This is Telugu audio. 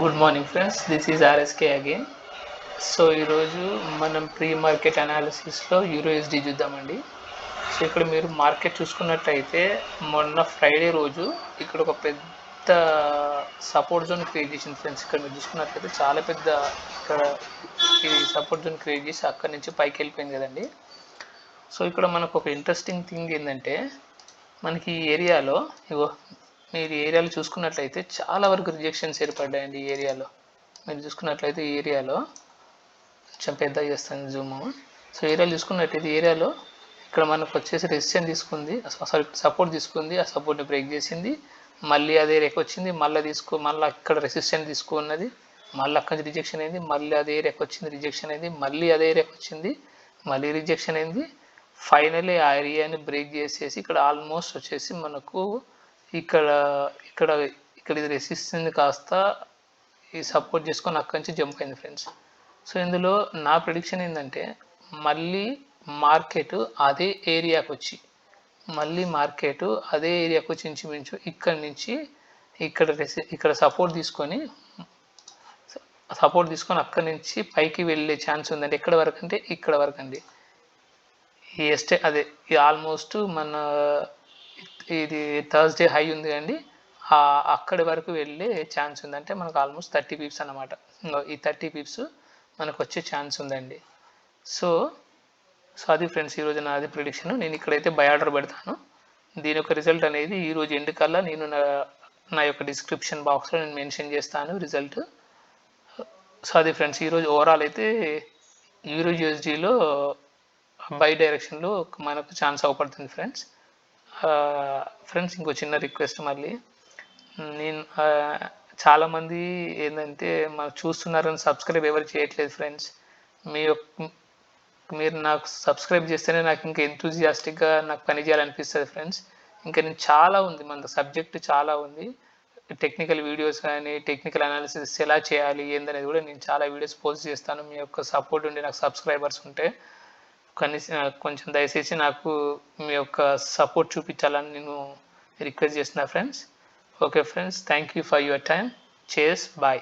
Good morning friends, this is RSK again. So ఈరోజు మనం ప్రీ మార్కెట్ అనాలిసిస్లో యూరోఎస్డి చూద్దామండి. సో ఇక్కడ మీరు మార్కెట్ చూసుకున్నట్లయితే మొన్న ఫ్రైడే రోజు ఇక్కడ ఒక పెద్ద సపోర్ట్ జోన్ క్రియేట్ చేసింది ఫ్రెండ్స్. ఇక్కడ మీరు చూసుకున్నట్లయితే చాలా పెద్ద ఇక్కడ ఈ సపోర్ట్ జోన్ క్రియేట్ చేసి అక్కడి నుంచి పైకి వెళ్ళిపోయింది కదండి. సో ఇక్కడ మనకు ఒక ఇంట్రెస్టింగ్ థింగ్ ఏంటంటే మనకి ఈ ఏరియాలో మీరు ఏరియాలో చూసుకున్నట్లయితే చాలా వరకు రిజెక్షన్స్ ఏర్పడ్డాయండి. ఈ ఏరియాలో మీరు చూసుకున్నట్లయితే ఈ ఏరియాలో కొంచెం పెద్ద చేస్తాను జూమ్. సో ఏరియాలో చూసుకున్నట్లయితే ఏరియాలో ఇక్కడ మనకు వచ్చేసి రెసిస్టెన్స్ తీసుకుంది, సారీ సపోర్ట్ తీసుకుంది, ఆ సపోర్ట్ని బ్రేక్ చేసింది, మళ్ళీ అదే రేక్ వచ్చింది, మళ్ళీ ఇక్కడ రెసిస్టెన్స్ తీసుకున్నది, మళ్ళీ అక్కడ రిజెక్షన్ అయింది, మళ్ళీ అదే రేక్ వచ్చింది, రిజెక్షన్ అయింది, మళ్ళీ అదే రేక్ వచ్చింది, మళ్ళీ రిజెక్షన్ అయింది. ఫైనల్లీ ఆ ఏరియాని బ్రేక్ చేసేసి ఇక్కడ ఆల్మోస్ట్ వచ్చేసి మనకు ఇక్కడ ఇక్కడ ఇక్కడ ఇది రెసిస్టెన్స్ కాస్త ఈ సపోర్ట్ చేసుకొని అక్కడి నుంచి జంప్ అయింది ఫ్రెండ్స్. సో ఇందులో నా ప్రిడిక్షన్ ఏంటంటే మళ్ళీ మార్కెట్ అదే ఏరియాకి వచ్చి ఇంచుమించు ఇక్కడి నుంచి ఇక్కడ సపోర్ట్ తీసుకొని అక్కడి నుంచి పైకి వెళ్ళే ఛాన్స్ ఉందండి. ఎక్కడ వరకు అంటే ఇక్కడ వరకు అండి. ఆల్మోస్ట్ మన ఇది థర్స్డే హై ఉంది అండి, అక్కడి వరకు వెళ్ళే ఛాన్స్ ఉందంటే మనకు ఆల్మోస్ట్ 30 పిప్స్ అన్నమాట. ఈ 30 పిప్స్ మనకు వచ్చే ఛాన్స్ ఉందండి. సో అది ఫ్రెండ్స్ ఈరోజు నాది ప్రిడిక్షన్. నేను ఇక్కడైతే బై ఆర్డర్ పెడతాను. దీని యొక్క రిజల్ట్ అనేది ఈరోజు ఎండ్ కల్లా నేను నా యొక్క డిస్క్రిప్షన్ బాక్స్లో నేను మెన్షన్ చేస్తాను రిజల్ట్. సో అది ఫ్రెండ్స్ ఈరోజు ఓవరాల్ అయితే యూరో యూఎస్డీలో బై డైరెక్షన్లో మనకు ఛాన్స్ అవపడుతుంది ఫ్రెండ్స్. ఇంకో చిన్న రిక్వెస్ట్, మళ్ళీ నేను చాలామంది ఏంటంటే మనం చూస్తున్నారని సబ్స్క్రైబ్ ఎవరు చేయట్లేదు ఫ్రెండ్స్. మీరు నాకు సబ్స్క్రైబ్ చేస్తేనే నాకు ఇంకా ఎంతూజియాస్టిక్గా నాకు పని చేయాలనిపిస్తుంది ఫ్రెండ్స్. ఇంకా నేను చాలా ఉంది, మన సబ్జెక్ట్ చాలా ఉంది. టెక్నికల్ వీడియోస్ కానీ టెక్నికల్ అనాలిసిస్ ఎలా చేయాలి ఏందనేది కూడా నేను చాలా వీడియోస్ పోస్ట్ చేస్తాను. మీ యొక్క సపోర్ట్ ఉండి నాకు సబ్స్క్రైబర్స్ ఉంటే కొంచెం దయచేసి నాకు మీ యొక్క సపోర్ట్ చూపించాలని నేను రిక్వెస్ట్ చేస్తున్నా friends. Okay friends, thank you for your time. Cheers, bye.